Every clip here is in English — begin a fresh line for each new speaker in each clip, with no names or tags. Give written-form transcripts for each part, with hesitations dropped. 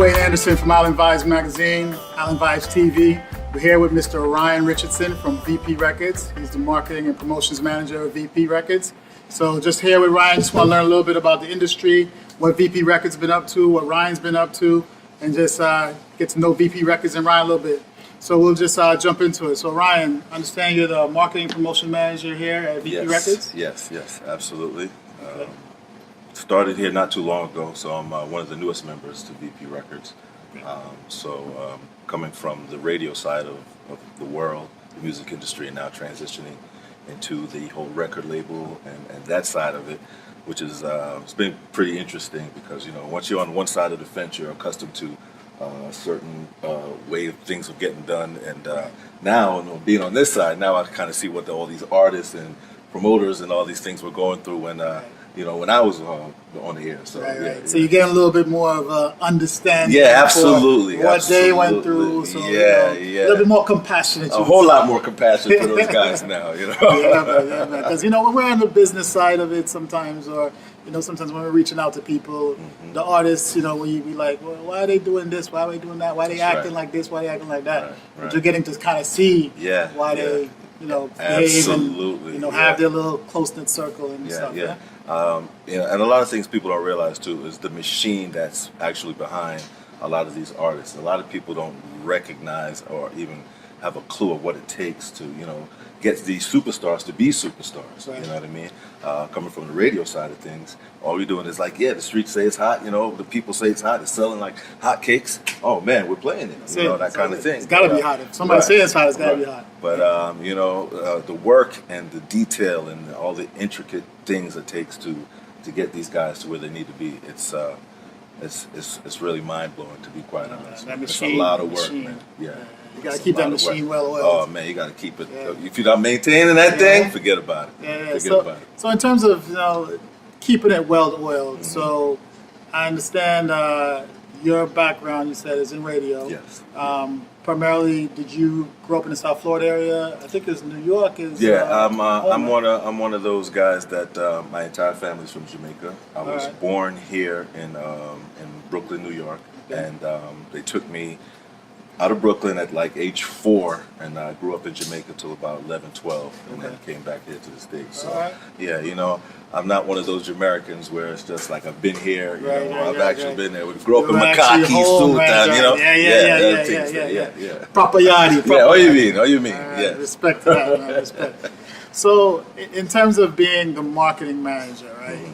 Wayne Anderson from Island Vibes Magazine, Island Vibes TV. We're here with Mr. Ryan Richardson from VP Records. He's the marketing and promotions manager of VP Records. So just here with Ryan, just want to learn a little bit about the industry, what VP Records been up to, what Ryan's been up to, and just get to know VP Records and Ryan a little bit. So we'll just jump into it. So Ryan, I understand you're the marketing promotion manager here at VP Records?
Yes, absolutely. Okay. Started here not too long ago, so I'm one of the newest members to VP Records. Coming from the radio side of the world, the music industry, and now transitioning into the whole record label and that side of it, which is it's been pretty interesting because, you know, once you're on one side of the fence, you're accustomed to a certain way of things are getting done, and now, you know, being on this side, now I kind of see what all these artists and promoters and all these things were going through when you know, when I was on the air. So
right. So you get a little bit more of an understanding.
Yeah, absolutely.
What they went through. So, a little bit more compassionate.
A whole lot more compassion for those guys now, you know.
Yeah, man. Because, you know, when we're on the business side of it sometimes, or, you know, sometimes when we're reaching out to people, the artists, you know, we be like, well, why are they doing this? Why are they doing that? Why are they acting like this? Why are they acting like that? But you're getting to kind of see why they, you know, behave and, you know, have their little close-knit circle and stuff.
You know, and a lot of things people don't realize too is the machine that's actually behind a lot of these artists. A lot of people don't recognize or even have a clue of what it takes to, you know, get these superstars to be superstars. You know what I mean? Coming from the radio side of things, all we're doing is like, the streets say it's hot, you know, the people say it's hot, it's selling like hot cakes. Oh man, we're playing it, you know, that kind of thing.
It's gotta be hot. If somebody says it's hot, it's gotta be hot.
But you know, the work and the detail and all the intricate things it takes to get these guys to where they need to be, it's really mind blowing, to be quite honest. It's a lot of work, man. Yeah.
You gotta keep that machine well oiled.
Oh man, you gotta keep it. If you're not maintaining that thing, forget about it. Forget about it.
So in terms of, you know, keeping it well oiled, so I understand your background, you said, is in radio.
Yes.
Primarily, did you grow up in the South Florida area? I think it's New York.
I'm one of those guys that my entire family's from Jamaica. I was born here in Brooklyn, New York, and they took me out of Brooklyn at like age 4, and I grew up in Jamaica till about 11, 12, and then came back here to the States. So yeah, you know, I'm not one of those Jamaicans where it's just like I've been here, you know, I've actually been there. We grew up in Makati, Sultan, you know.
Yeah. Proper yardie.
Yeah, what you mean?
Respect to that, man, respect. So in terms of being the marketing manager, right,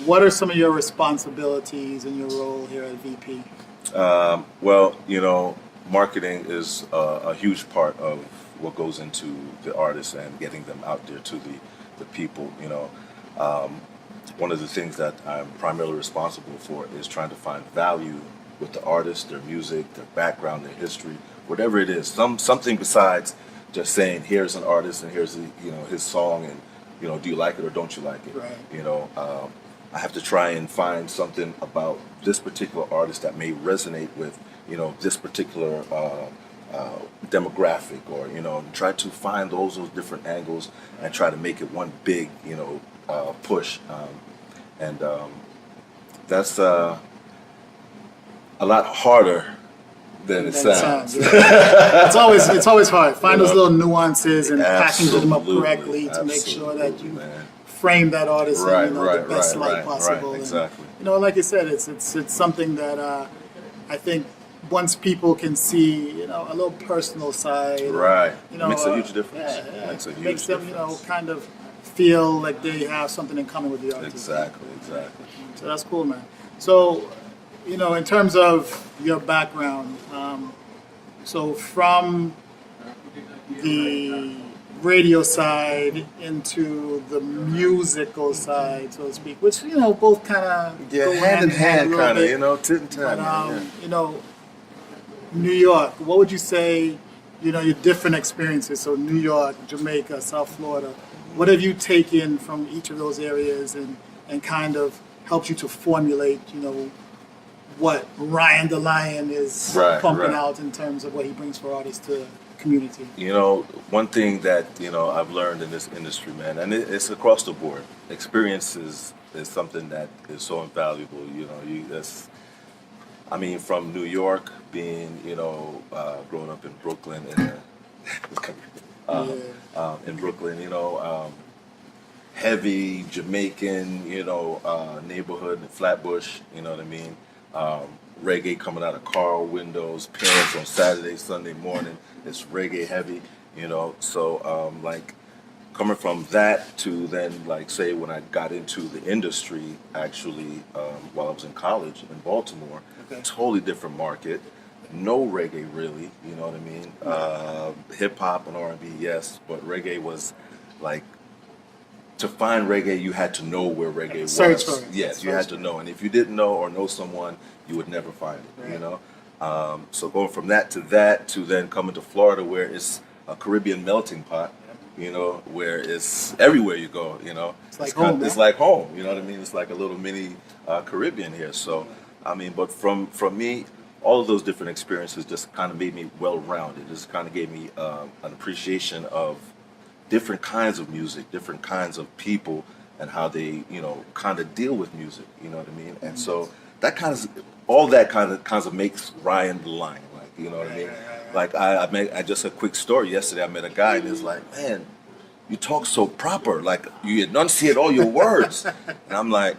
what are some of your responsibilities in your role here at VP?
Well, you know, marketing is a huge part of what goes into the artists and getting them out there to the people, you know. One of the things that I'm primarily responsible for is trying to find value with the artists, their music, their background, their history, whatever it is, something besides just saying, here's an artist and here's his song, and, you know, do you like it or don't you like it? You know, I have to try and find something about this particular artist that may resonate with, you know, this particular demographic, or, you know, try to find those different angles and try to make it one big, you know, push. That's a lot harder than it sounds.
It's always hard. Find those little nuances and package them up correctly to make sure that you frame that artist in the best light possible.
Exactly.
And, you know, like you said, it's something that I think once people can see, you know, a little personal side, you know,
makes a huge difference.
Makes them, you know, kind of feel like they have something in common with the artist.
Exactly.
So that's cool, man. So, you know, in terms of your background, so from the radio side into the musical side, so to speak, which, you know, both kind of go
hand in hand, kind of, you know, tit and tat.
You know, New York, what would you say, you know, your different experiences? So New York, Jamaica, South Florida, what have you taken from each of those areas and kind of helped you to formulate, you know, what Ryan the Lion is pumping out in terms of what he brings for artists to community? You
know, one thing that, you know, I've learned in this industry, man, and it's across the board. Experience is something that is so invaluable. You know, I mean, from New York, being, growing up in Brooklyn, in Brooklyn, heavy Jamaican, neighborhood in Flatbush, you know what I mean? Reggae coming out of car windows, parents on Saturday, Sunday morning, it's reggae heavy, so like coming from that to then, like, say when I got into the industry, actually, while I was in college in Baltimore, totally different market, no reggae really, you know what I mean? Hip hop and R&B, yes, but reggae was like, to find reggae, you had to know where reggae was.
Search for it.
Yes, you had to know, and if you didn't know or know someone, you would never find it. So going from that to then coming to Florida, where it's a Caribbean melting pot, where it's everywhere you go.
It's like home.
It's like home. You know what I mean? It's like a little mini Caribbean here. So I mean, but from me, all of those different experiences just kind of made me well-rounded. Just kind of gave me an appreciation of different kinds of music, different kinds of people, and how they, kind of deal with music. You know what I mean? And so that kind of makes Ryan the Lion. Like, you know what I mean? Like I just a quick story. Yesterday I met a guy and he's like, "Man, you talk so proper. Like you enunciate all your words." And I'm like,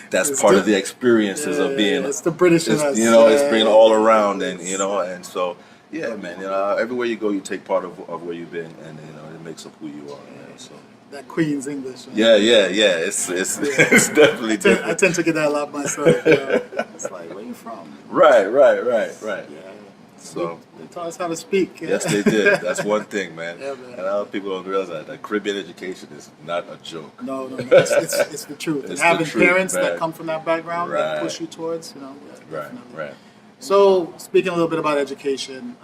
that's part of the experiences of being.
It's the British in us.
It's bringing all around, and and so yeah, man. Everywhere you go, you take part of where you've been, and it makes up who you are. Man, so
that Queen's English. Right?
Yeah. It's definitely different.
I tend to get that a lot myself. It's like, where you from?
Right.
Yeah.
So
they taught us how to speak.
Yes, they did. That's one thing, man.
Yeah, man.
And a lot of people don't realize that Caribbean education is not a joke.
No. It's the truth. And having parents
man.
That come from that background that push you towards,
Right.
So, speaking a little bit about education,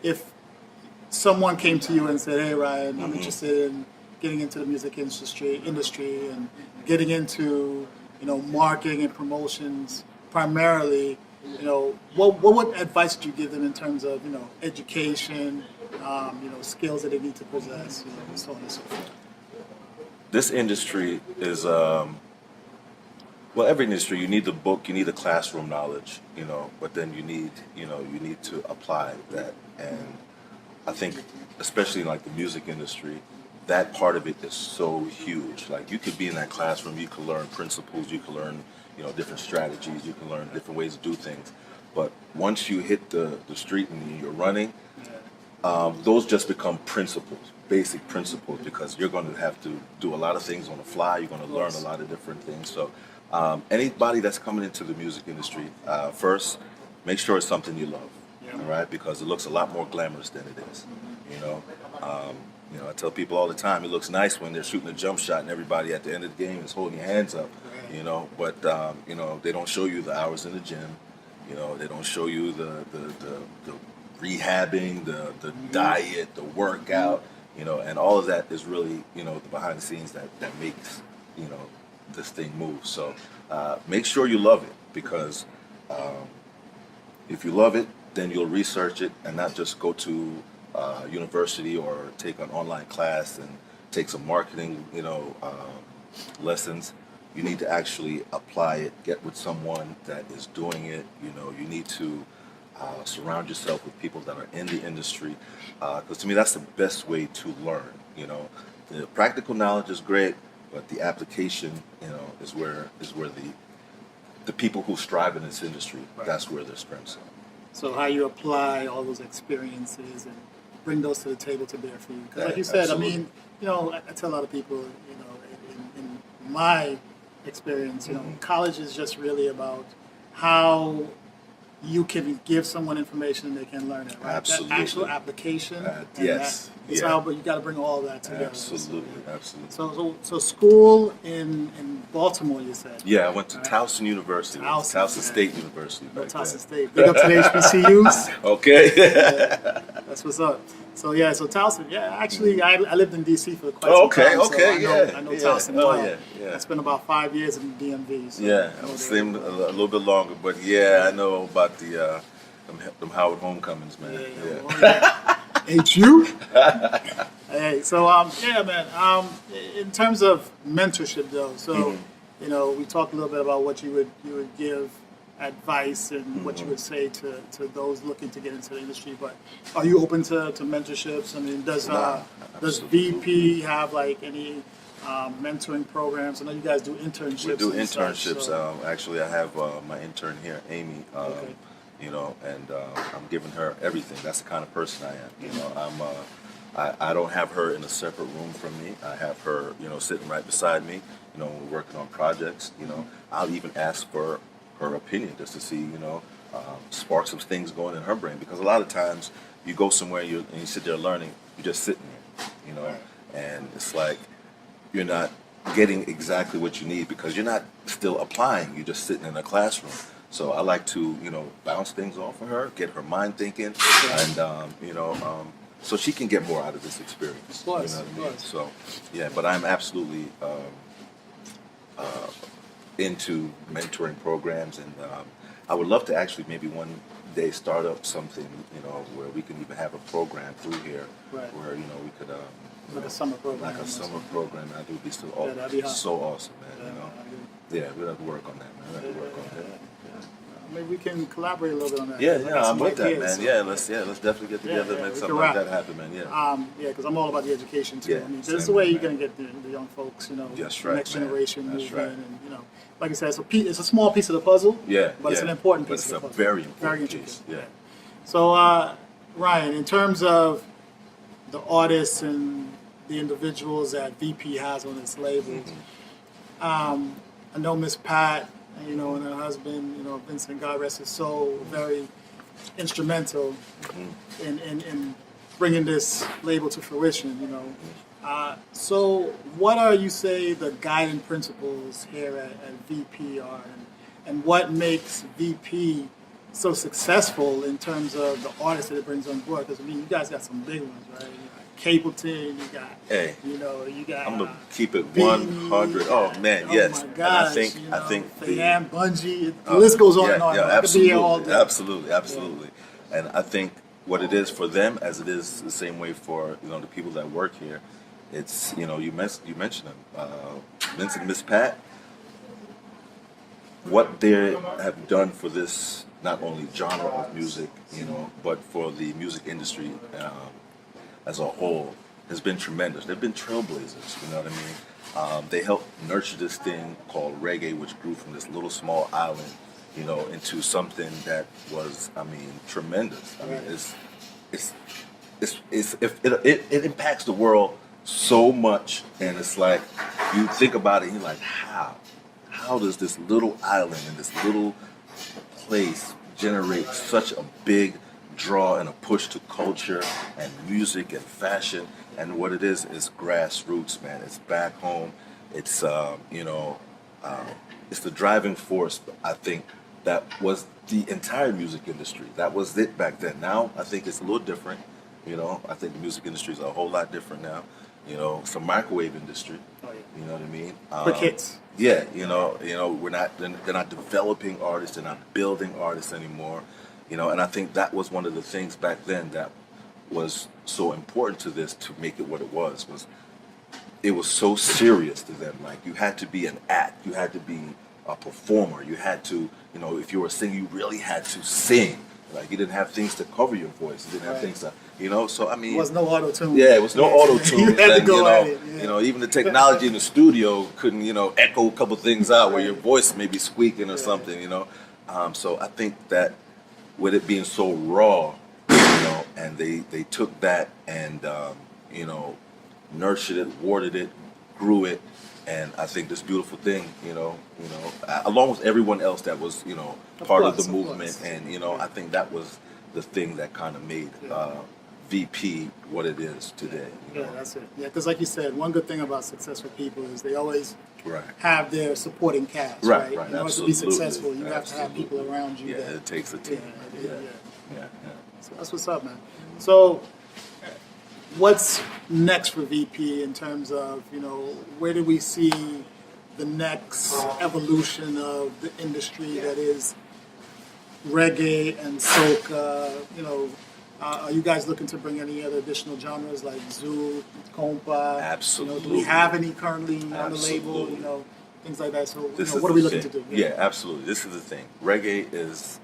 if someone came to you and said, "Hey, Ryan, I'm interested in getting into the music industry and getting into, marketing and promotions primarily," what advice would you give them in terms of, education, skills that they need to possess, and so on and so forth?
This industry is, every industry, you need the book, you need the classroom knowledge, but then you need to apply that. And I think, especially in like the music industry, that part of it is so huge. Like you could be in that classroom, you could learn principles, you could learn, different strategies, you can learn different ways to do things. But once you hit the street and you're running, those just become principles, basic principles, because you're going to have to do a lot of things on the fly. You're going to learn a lot of different things. So anybody that's coming into the music industry, first, make sure it's something you love, all right? Because it looks a lot more glamorous than it is, I tell people all the time, it looks nice when they're shooting a jump shot and everybody at the end of the game is holding your hands up, but they don't show you the hours in the gym, they don't show you the rehabbing, the diet, the workout, and all of that is really, the behind the scenes that makes, this thing move. So make sure you love it, because if you love it, then you'll research it and not just go to university or take an online class and take some marketing, lessons. You need to actually apply it, get with someone that is doing it. You need to surround yourself with people that are in the industry, because to me that's the best way to learn. The practical knowledge is great, but the application, is where the people who strive in this industry, that's where their strengths are.
So how you apply all those experiences and bring those to the table to bear for you. Because like you said,
Absolutely.
I tell a lot of people, in my experience, college is just really about how you can give someone information and they can learn it, right?
Absolutely.
That actual application.
Yes.
It's how, but you got to bring all that together.
Absolutely.
So school in Baltimore, you said?
Yeah, I went to Towson University, Towson State University.
Towson State. Big up to the HBCUs.
Okay.
That's what's up. So Towson. Yeah, actually, I lived in DC for quite some time. I know Towson well.
Yeah.
I spent about 5 years in DMV. So
I was staying a little bit longer, but I know about the them Howard homecomings, man.
HU. Hey, so man. In terms of mentorship, though, so we talked a little bit about what you would give advice and what you would say to those looking to get into the industry. But are you open to mentorships? I mean, does VP have like any mentoring programs? I know you guys do internships.
We do
and
internships.
Such, so.
Actually, I have my intern here, Amy.
Okay.
You know, and I'm giving her everything. That's the kind of person I am. You know, I don't have her in a separate room from me. I have her, you know, sitting right beside me. You know, when we're working on projects. You know, I'll even ask for her opinion just to see, you know, spark some things going in her brain. Because a lot of times you go somewhere and you sit there learning, you're just sitting there, you know, and it's like you're not getting exactly what you need because you're not still applying. You're just sitting in a classroom. So I like to, you know, bounce things off of her, get her mind thinking, and you know, so she can get more out of this experience.
Of course,
you know what I mean? So, yeah, but I'm absolutely into mentoring programs, and I would love to actually maybe one day start up something, you know, where we can even have a program through here, where you know we could
like a summer program.
like a summer program. That would be so
that'd be hot.
so awesome, man. You know, yeah, we'll have to work on that, man. We'll have to work on that.
Maybe we can collaborate a little bit on that.
Yeah, I'm with that,
ideas,
man.
so.
Let's definitely get together and make something like that happen, man. Yeah.
Yeah, because I'm all about the education too.
Yeah,
I mean,
same
this is the way
here,
you're
man.
going to get the young folks, you know,
That's
the
right,
next
man.
generation
That's
moving,
right.
and you know, like I said, it's a small piece of the puzzle.
Yeah,
but it's
yeah.
an important
But
piece
it's
of the
a
puzzle.
very important
very
piece.
intricate.
Yeah.
So, Ryan, in terms of the artists and the individuals that VP has on its labels, I know Miss Pat, you know, and her husband, you know, Vincent, God rest his soul, very instrumental in bringing this label to fruition, you know. So what are, you say, the guiding principles here at VP are, and what makes VP so successful in terms of the artists that it brings on board? Because, I mean, you guys got some big ones, right? Capleton, you got,
Hey,
you know, you got.
I'm gonna keep it
Beanie,
100. Oh man,
oh
yes.
my
And
gosh,
I think
Fan, Bungie, the list goes on and on.
Yeah,
I could be here all day.
absolutely. And I think what it is for them, as it is the same way for, you know, the people that work here, it's, you know, you mentioned them, Vince and Miss Pat. What they have done for this, not only genre of music, you know, but for the music industry as a whole, has been tremendous. They've been trailblazers, you know what I mean? They helped nurture this thing called reggae, which grew from this little small island, you know, into something that was, I mean, tremendous. I mean, it impacts the world so much, and it's like you think about it, and you're like, how does this little island and this little place generate such a big draw and a push to culture and music and fashion? And what it is grassroots, man. It's back home. It's you know, it's the driving force, I think, that was the entire music industry. That was it back then. Now I think it's a little different. You know, I think the music industry is a whole lot different now. You know, it's a microwave industry.
Oh, yeah.
You know what I mean?
Quick hits.
Yeah, you know, they're not developing artists, they're not building artists anymore. You know, and I think that was one of the things back then that was so important to this, to make it what it was it was so serious to them. Like, you had to be an act, you had to be a performer, you had to, you know, if you were a singer, you really had to sing. Like, you didn't have things to cover your voice, you didn't have things to, you know, so I mean,
There was no auto tune.
yeah, it was no auto tune.
You had to go at it.
You know, even the technology in the studio couldn't, you know, echo a couple things out where your voice may be squeaking or something, you know. So I think that with it being so raw, you know, and they took that and you know, nurtured it, watered it, grew it, and I think this beautiful thing, you know, along with everyone else that was, you know, part of the movement, and you know, I think that was the thing that kind of made VP what it is today. You know?
Yeah, that's it. Yeah, because like you said, one good thing about successful people is they always
Right.
have their supporting cast.
Right,
Right.
right.
In order to be successful, you have to have people around you.
Yeah,
that,
it takes a team. Yeah.
So that's what's up, man. So, what's next for VP in terms of, you know, where do we see the next evolution of the industry that is reggae and soca? You know, are you guys looking to bring any other additional genres like Zouk, compa?
Absolutely.
You know, do we have any currently on the label? You know, things like that. So,
This
what
is
are we
the
looking to
thing.
do?
Yeah, absolutely. This is the thing. Reggae is,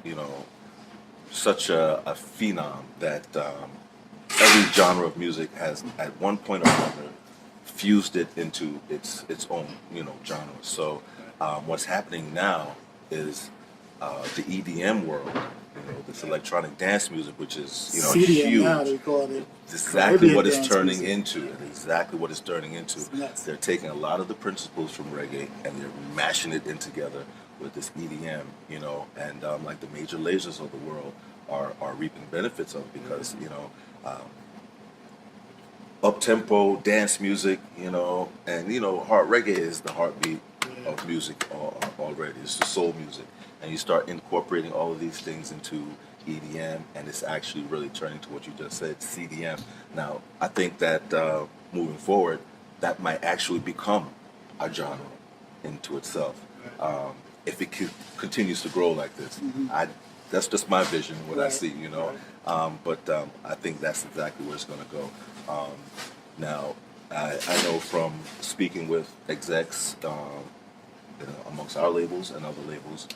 such a phenom that every genre of music has, at one point or another, fused it into its own, genre. So, what's happening now is the EDM world, this electronic dance music, which is,
CDM now, they
huge.
call it.
It's exactly
Caribbean
what it's
dance
turning
music.
into. It's exactly what it's turning into.
It's nuts.
They're taking a lot of the principles from reggae and they're mashing it in together with this EDM, and like the major lasers of the world are reaping benefits of, because up tempo dance music, and hard reggae is the heartbeat of music already. It's the soul music, and you start incorporating all of these things into EDM, and it's actually really turning to what you just said, CDM. Now, I think that moving forward, that might actually become a genre into itself, if it continues to grow like this. That's just my vision, what I see, but I think that's exactly where it's going to go. Now, I know from speaking with execs amongst our labels and other labels,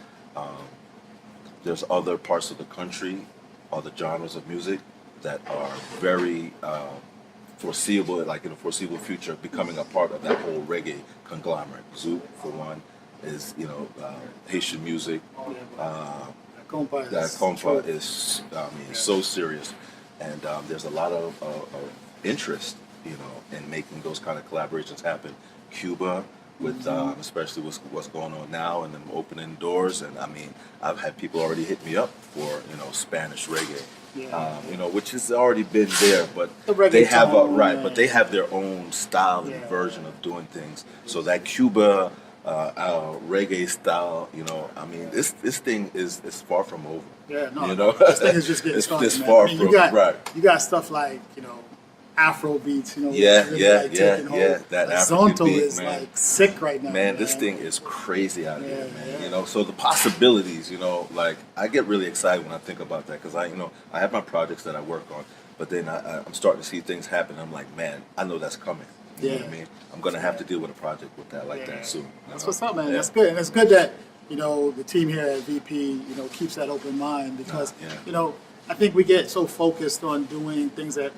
there's other parts of the country, other genres of music that are very foreseeable, like in the foreseeable future, becoming a part of that whole reggae conglomerate. Zouk, for one, is Haitian music. That compa is, so serious, and there's a lot of interest, in making those kind of collaborations happen. Cuba, with especially what's going on now, and them opening doors, and I've had people already hit me up for Spanish reggae, which has already been there, but they have but they have their own style and version of doing things. So that Cuba reggae style, this thing is far from over.
Yeah, no, this thing is just getting started.
It's far from
You got stuff like Afro beats,
That African
Zonto
beat,
is
man.
like sick right now.
Man, this thing is crazy out here, man. So the possibilities, like I get really excited when I think about that, because I have my projects that I work on, but then I'm starting to see things happen. I'm like, man, I know that's coming. You know what I mean? I'm gonna have to deal with a project with that like that soon.
That's what's up, man. That's good, and it's good that the team here at VP keeps that open mind, because I think we get so focused on doing things that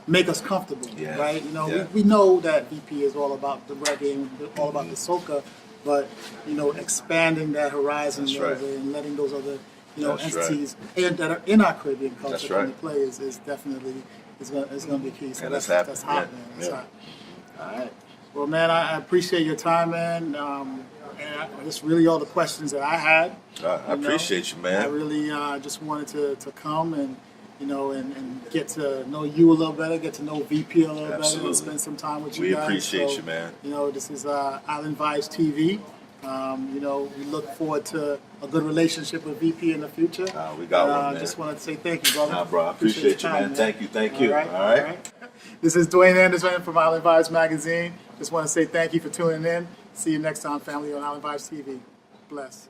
make us comfortable, right? We know that VP is all about the reggae and all about the soca, but expanding that horizon a little bit and letting those other entities that are in our Caribbean culture come to play is definitely is going to be key. So that's hot, man. That's hot. All right. Well, man, I appreciate your time, man. And that's really all the questions that I had.
I appreciate you, man.
I really just wanted to come and and get to know you a little better, get to know VP a little better, and spend some time with you guys.
We appreciate you, man.
This is Island Vibes TV. We look forward to a good relationship with VP in the future.
We got one, man.
Just wanted to say thank you, brother.
Bro, I appreciate you, man. Thank you. All right.
This is Dwayne Anderson from Island Vibes Magazine. Just want to say thank you for tuning in. See you next time, family, on Island Vibes TV. Bless.